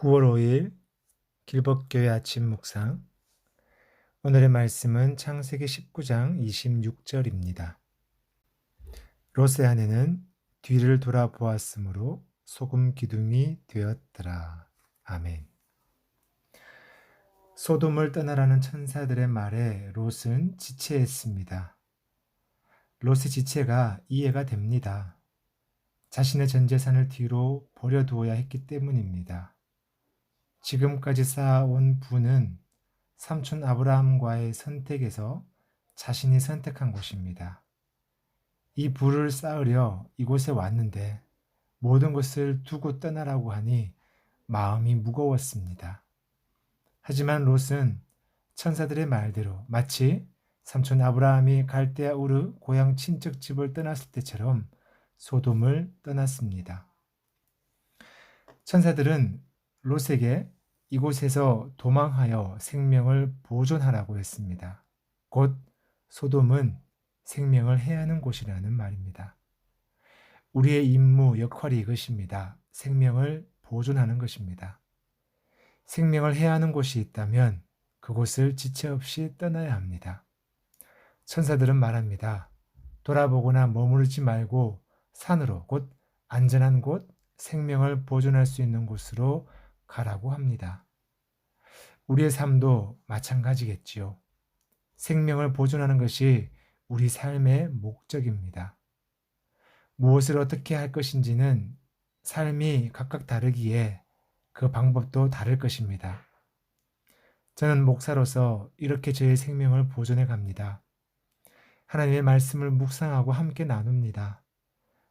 9월 5일 길법교회 아침 묵상. 오늘의 말씀은 창세기 19장 26절입니다. 롯의 아내는 뒤를 돌아보았으므로 소금 기둥이 되었더라. 아멘. 소돔을 떠나라는 천사들의 말에 롯은 지체했습니다. 롯의 지체가 이해가 됩니다. 자신의 전 재산을 뒤로 버려두어야 했기 때문입니다. 지금까지 쌓아온 부는 삼촌 아브라함과의 선택에서 자신이 선택한 곳입니다. 이 부를 쌓으려 이곳에 왔는데 모든 것을 두고 떠나라고 하니 마음이 무거웠습니다. 하지만 롯은 천사들의 말대로 마치 삼촌 아브라함이 갈대아 우르 고향 친척 집을 떠났을 때처럼 소돔을 떠났습니다. 천사들은 롯에게 이곳에서 도망하여 생명을 보존하라고 했습니다. 곧 소돔은 생명을 해하는 곳이라는 말입니다. 우리의 임무, 역할이 이것입니다. 생명을 보존하는 것입니다. 생명을 해하는 곳이 있다면 그곳을 지체 없이 떠나야 합니다. 천사들은 말합니다. 돌아보거나 머무르지 말고 산으로, 곧 안전한 곳, 생명을 보존할 수 있는 곳으로 가라고 합니다. 우리의 삶도 마찬가지겠지요. 생명을 보존하는 것이 우리 삶의 목적입니다. 무엇을 어떻게 할 것인지는 삶이 각각 다르기에 그 방법도 다를 것입니다. 저는 목사로서 이렇게 저의 생명을 보존해 갑니다. 하나님의 말씀을 묵상하고 함께 나눕니다.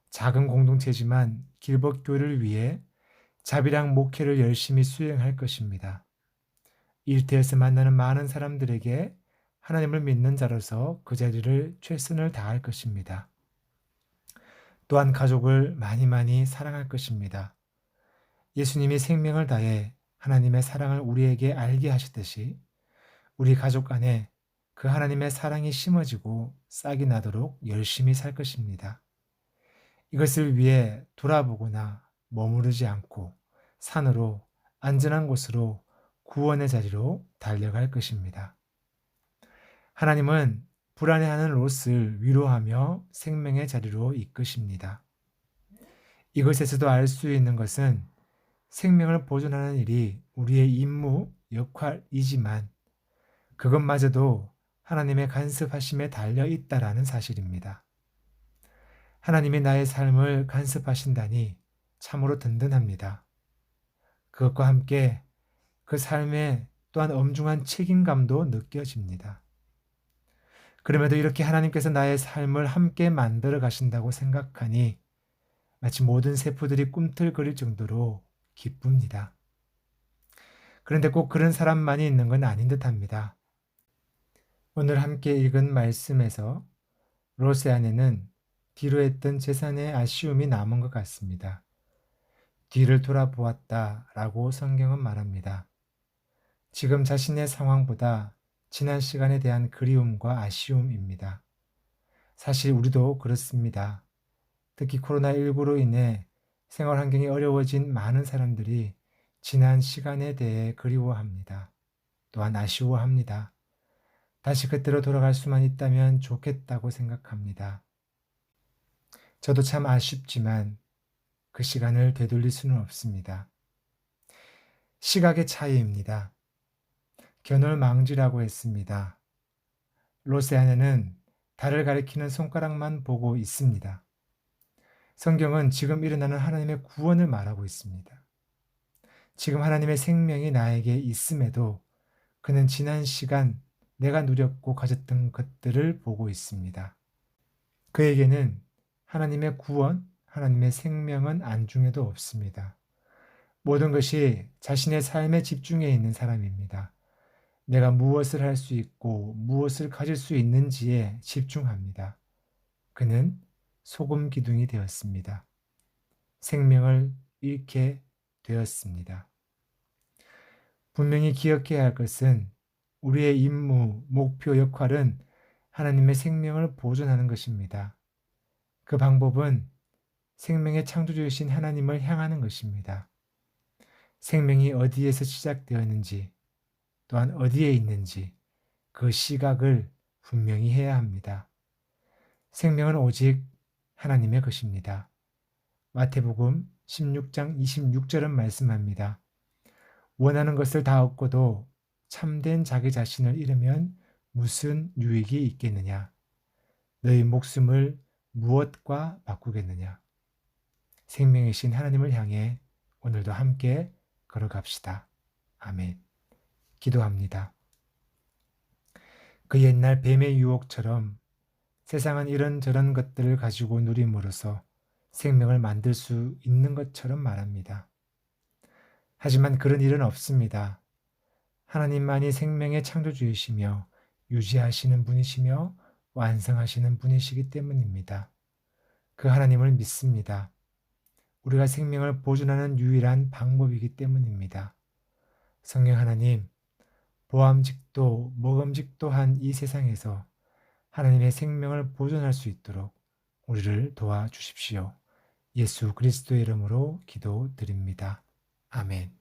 작은 공동체지만 길법교회를 위해 자비랑 목회를 열심히 수행할 것입니다. 일터에서 만나는 많은 사람들에게 하나님을 믿는 자로서 그 자리를 최선을 다할 것입니다. 또한 가족을 많이 사랑할 것입니다. 예수님이 생명을 다해 하나님의 사랑을 우리에게 알게 하셨듯이 우리 가족 안에 그 하나님의 사랑이 심어지고 싹이 나도록 열심히 살 것입니다. 이것을 위해 돌아보거나 머무르지 않고 산으로 안전한 곳으로 구원의 자리로 달려갈 것입니다. 하나님은 불안해하는 롯을 위로하며 생명의 자리로 이끄십니다. 이것에서도 알 수 있는 것은 생명을 보존하는 일이 우리의 임무, 역할이지만 그것마저도 하나님의 간섭하심에 달려 있다라는 사실입니다. 하나님이 나의 삶을 간섭하신다니 참으로 든든합니다. 그것과 함께 그 삶에 또한 엄중한 책임감도 느껴집니다. 그럼에도 이렇게 하나님께서 나의 삶을 함께 만들어 가신다고 생각하니 마치 모든 세포들이 꿈틀거릴 정도로 기쁩니다. 그런데 꼭 그런 사람만이 있는 건 아닌 듯합니다. 오늘 함께 읽은 말씀에서 롯의 아내는 뒤로 했던 재산의 아쉬움이 남은 것 같습니다. 뒤를 돌아보았다라고 성경은 말합니다. 지금 자신의 상황보다 지난 시간에 대한 그리움과 아쉬움입니다. 사실 우리도 그렇습니다. 특히 코로나19로 인해 생활 환경이 어려워진 많은 사람들이 지난 시간에 대해 그리워합니다. 또한 아쉬워합니다. 다시 그때로 돌아갈 수만 있다면 좋겠다고 생각합니다. 저도 참 아쉽지만 그 시간을 되돌릴 수는 없습니다. 시각의 차이입니다. 겨놀망지라고 했습니다. 롯의 아내는 달을 가리키는 손가락만 보고 있습니다. 성경은 지금 일어나는 하나님의 구원을 말하고 있습니다. 지금 하나님의 생명이 나에게 있음에도 그는 지난 시간 내가 누렸고 가졌던 것들을 보고 있습니다. 그에게는 하나님의 구원, 하나님의 생명은 안중에도 없습니다. 모든 것이 자신의 삶에 집중해 있는 사람입니다. 내가 무엇을 할 수 있고 무엇을 가질 수 있는지에 집중합니다. 그는 소금 기둥이 되었습니다. 생명을 잃게 되었습니다. 분명히 기억해야 할 것은 우리의 임무, 목표, 역할은 하나님의 생명을 보존하는 것입니다. 그 방법은 생명의 창조주이신 하나님을 향하는 것입니다. 생명이 어디에서 시작되었는지 또한 어디에 있는지 그 시각을 분명히 해야 합니다. 생명은 오직 하나님의 것입니다. 마태복음 16장 26절은 말씀합니다. 원하는 것을 다 얻고도 참된 자기 자신을 잃으면 무슨 유익이 있겠느냐? 너희 목숨을 무엇과 바꾸겠느냐? 생명이신 하나님을 향해 오늘도 함께 걸어갑시다. 아멘. 기도합니다. 그 옛날 뱀의 유혹처럼 세상은 이런저런 것들을 가지고 누림으로써 생명을 만들 수 있는 것처럼 말합니다. 하지만 그런 일은 없습니다. 하나님만이 생명의 창조주이시며 유지하시는 분이시며 완성하시는 분이시기 때문입니다. 그 하나님을 믿습니다. 우리가 생명을 보존하는 유일한 방법이기 때문입니다. 성령 하나님, 보암직도 먹음직도한 이 세상에서 하나님의 생명을 보존할 수 있도록 우리를 도와주십시오. 예수 그리스도의 이름으로 기도드립니다. 아멘.